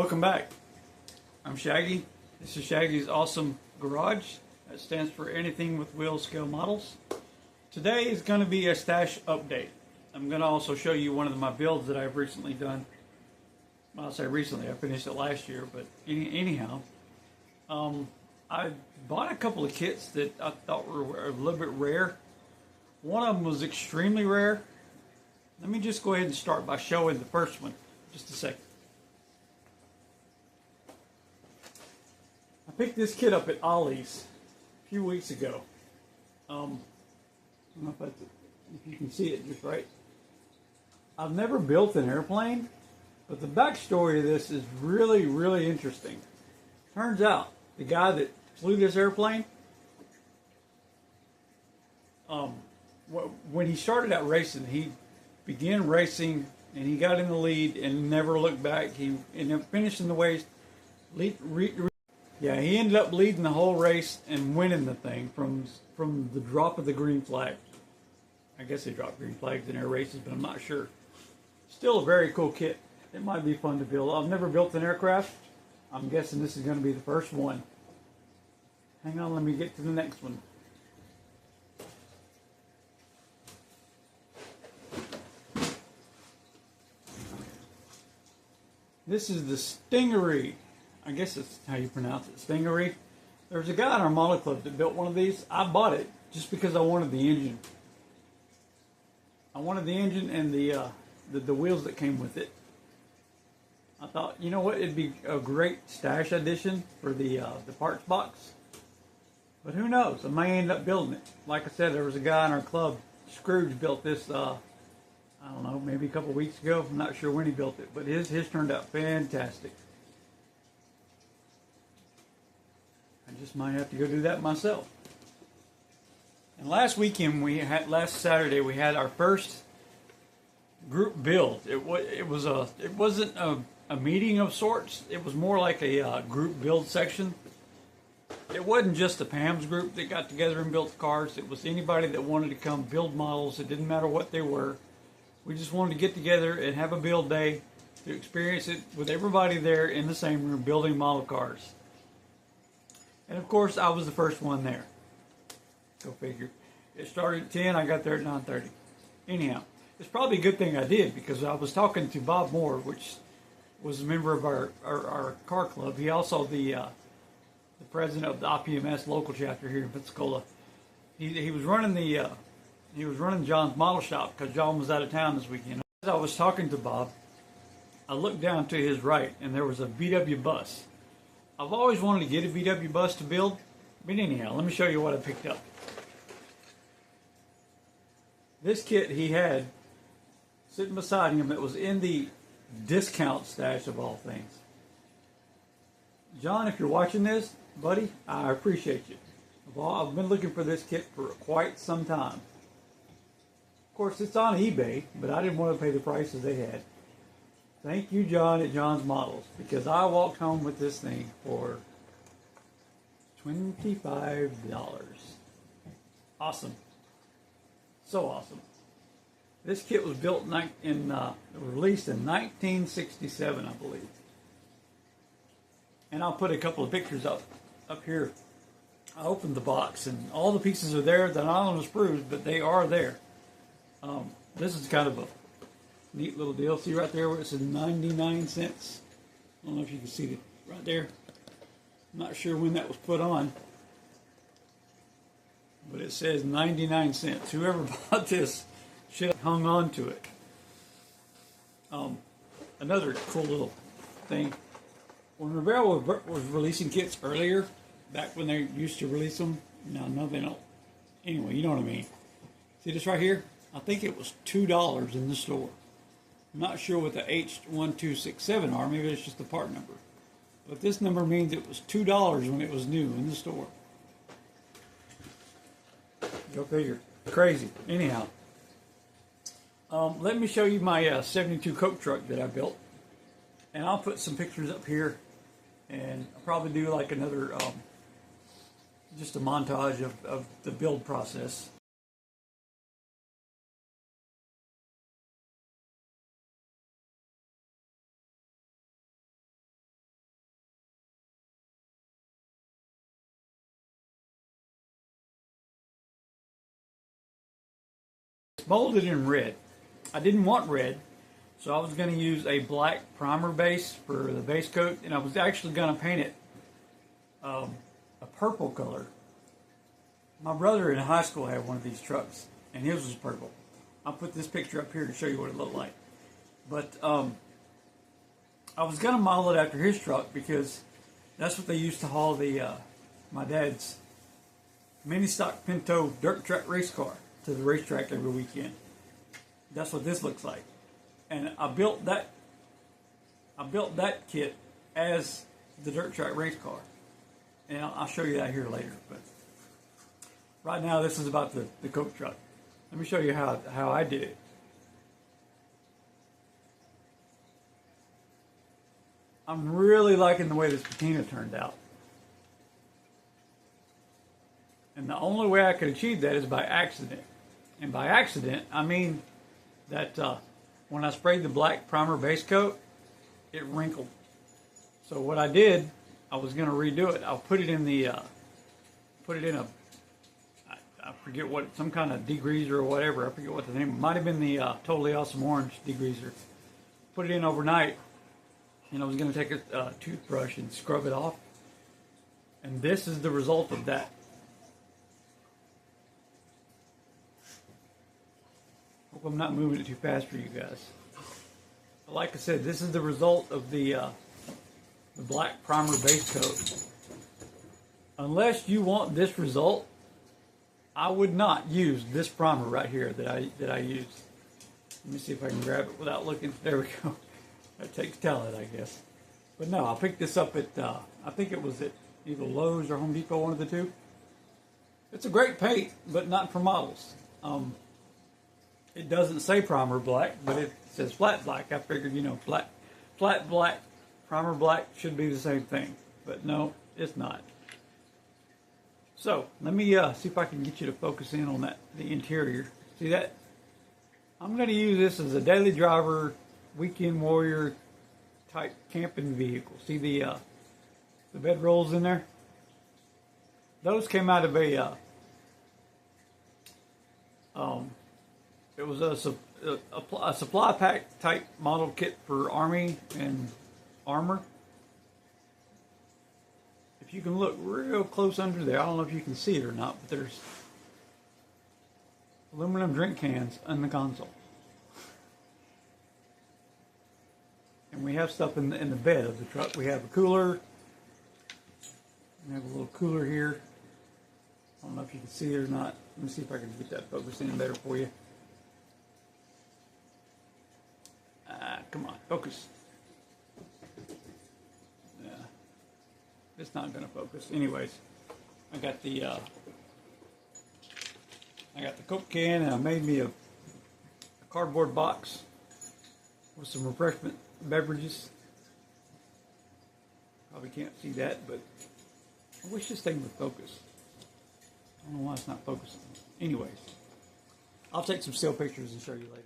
Welcome back. I'm Shaggy. This is Shaggy's Awesome Garage. That stands for anything with wheel scale models. Today is going to be a stash update. I'm going to also show you one of my builds that I've recently done. Well, I'll say recently, I finished it last year, but anyhow. I bought a couple of kits that I thought were a little bit rare. One of them was extremely rare. Let me just go ahead and start by showing the first one. Just a second. I picked this kit up at Ollie's a few weeks ago. I don't know if you can see it just right. I've never built an airplane, but the backstory of this is really, really interesting. Turns out, the guy that flew this airplane, when he started out racing, he began racing and he got in the lead and never looked back. He ended up finishing the race. He ended up leading the whole race and winning the thing from the drop of the green flag. I guess they drop green flags in air races, but I'm not sure. Still a very cool kit. It might be fun to build. I've never built an aircraft. I'm guessing this is going to be the first one. Hang on, let me get to the next one. This is the Stingaree. I guess that's how you pronounce it, Stingaree. There's a guy in our model club that built one of these. I bought it just because I wanted the engine. I wanted the engine and the wheels that came with it. I thought, you know what, it'd be a great stash addition for the parts box. But who knows, I may end up building it. Like I said, there was a guy in our club, Scrooge, built this, I don't know, maybe a couple weeks ago. I'm not sure when he built it, but his turned out fantastic. I just might have to go do that myself. And last Saturday, we had our first group build. It wasn't a meeting of sorts. It was more like a group build section. It wasn't just the PAMS group that got together and built the cars. It was anybody that wanted to come build models. It didn't matter what they were. We just wanted to get together and have a build day to experience it with everybody there in the same room building model cars. And of course, I was the first one there. Go figure. It started at 10, I got there at 9:30. Anyhow, it's probably a good thing I did, because I was talking to Bob Moore, which was a member of our car club. He also the president of the IPMS local chapter here in Pensacola. He was running John's model shop because John was out of town this weekend. As I was talking to Bob, I looked down to his right and there was a VW bus. I've always wanted to get a VW bus to build, but anyhow, let me show you what I picked up. This kit he had sitting beside him, it was in the discount stash of all things. John, if you're watching this, buddy, I appreciate you. I've been looking for this kit for quite some time. Of course, it's on eBay, but I didn't want to pay the prices they had. Thank you, John, at John's Models, because I walked home with this thing for $25. Awesome. So awesome. This kit was built released in 1967, I believe. And I'll put a couple of pictures up here. I opened the box, and all the pieces are there. They're not on the sprues, but they are there. This is kind of a neat little deal. See right there where it says 99 cents? I don't know if you can see it right there. I'm not sure when that was put on, but it says 99 cents. Whoever bought this should have hung on to it. Another cool little thing. When Revell was releasing kits earlier, back when they used to release them, no, they don't. Anyway, you know what I mean. See this right here? I think it was $2 in the store. I'm not sure what the H1267 are. Maybe it's just the part number. But this number means it was $2 when it was new in the store. Go figure. Crazy. Anyhow, let me show you my 72 Coke truck that I built. And I'll put some pictures up here. And I'll probably do like another, just a montage of the build process. it's molded in red. I didn't want red, so I was going to use a black primer base for the base coat, and I was actually going to paint it a purple color. My brother in high school had one of these trucks, and his was purple. I'll put this picture up here to show you what it looked like. But I was going to model it after his truck because that's what they used to haul my dad's mini stock Pinto dirt track race car to the racetrack every weekend. That's what this looks like. And I built that kit as the dirt track race car. And I'll show you that here later. But right now this is about the Coke truck. Let me show you how I did it. I'm really liking the way this patina turned out. And the only way I could achieve that is by accident. And by accident, I mean that when I sprayed the black primer base coat, it wrinkled. So what I did, I was going to redo it. I'll put it in I forget what, some kind of degreaser or whatever. I forget what the name. It might have been the Totally Awesome Orange degreaser. Put it in overnight, and I was going to take a toothbrush and scrub it off. And this is the result of that. Hope I'm not moving it too fast for you guys. But like I said, this is the result of the black primer base coat. Unless you want this result, I would not use this primer right here that I used. Let me see if I can grab it without looking. There we go. That takes talent, I guess. But no, I picked this up at, I think it was at either Lowe's or Home Depot, one of the two. It's a great paint, but not for models. It doesn't say primer black, but it says flat black. I figured, flat black, primer black should be the same thing. But no, it's not. So, let me see if I can get you to focus in on the interior. See that? I'm going to use this as a daily driver, weekend warrior type camping vehicle. See the bed rolls in there? Those came out of it was a supply pack type model kit for Army and armor. If you can look real close under there, I don't know if you can see it or not, but there's aluminum drink cans in the console. And we have stuff in the bed of the truck. We have a cooler. We have a little cooler here. I don't know if you can see it or not. Let me see if I can get that focused in better for you. Come on, focus. Yeah, it's not going to focus. Anyways, I got the Coke can, and I made me a cardboard box with some refreshment beverages. Probably can't see that, but I wish this thing would focus. I don't know why it's not focusing. Anyways, I'll take some still pictures and show you later.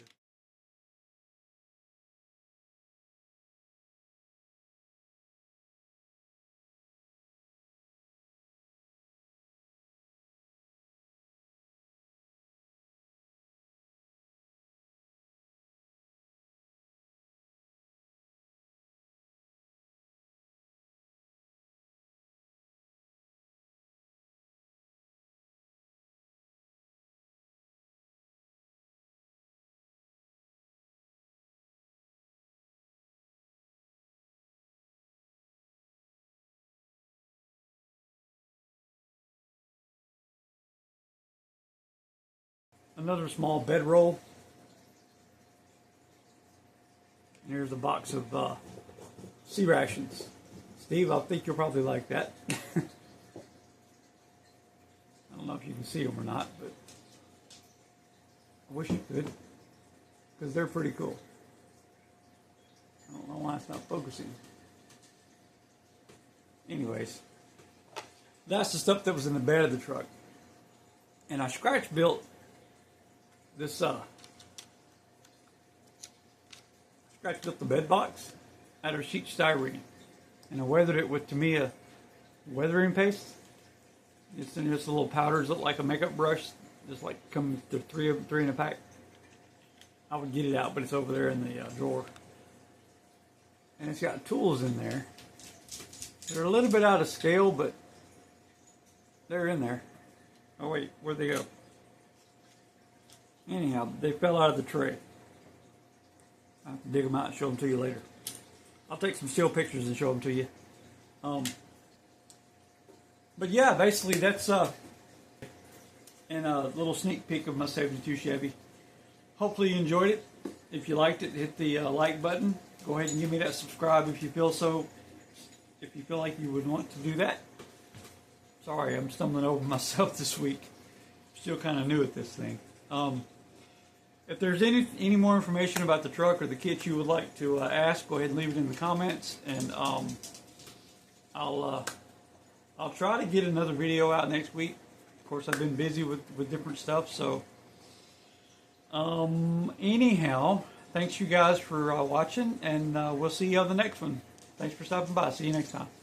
Another small bedroll. And here's a box of sea rations. Steve, I think you'll probably like that. I don't know if you can see them or not, but I wish you could, because they're pretty cool. I don't know why it's not focusing. Anyways, that's the stuff that was in the bed of the truck. And I scratch built this scratched up the bed box out of sheet styrene, and I weathered it with Tamiya weathering paste. It's in just little powders, look like a makeup brush, just like come to three in a pack. I would get it out, but it's over there in the drawer. And it's got tools in there. They're a little bit out of scale, but they're in there. Oh wait, where'd they go? Anyhow, they fell out of the tray. I'll have to dig them out and show them to you later. I'll take some still pictures and show them to you. But yeah, basically that's and a little sneak peek of my 72 Chevy. Hopefully you enjoyed it. If you liked it, hit the like button. Go ahead and give me that subscribe if you feel so. If you feel like you would want to do that. Sorry, I'm stumbling over myself this week. Still kind of new at this thing. If there's any more information about the truck or the kit you would like to ask, go ahead and leave it in the comments, and I'll try to get another video out next week. Of course, I've been busy with different stuff, so anyhow, thanks you guys for watching, and we'll see you on the next one. Thanks for stopping by. See you next time.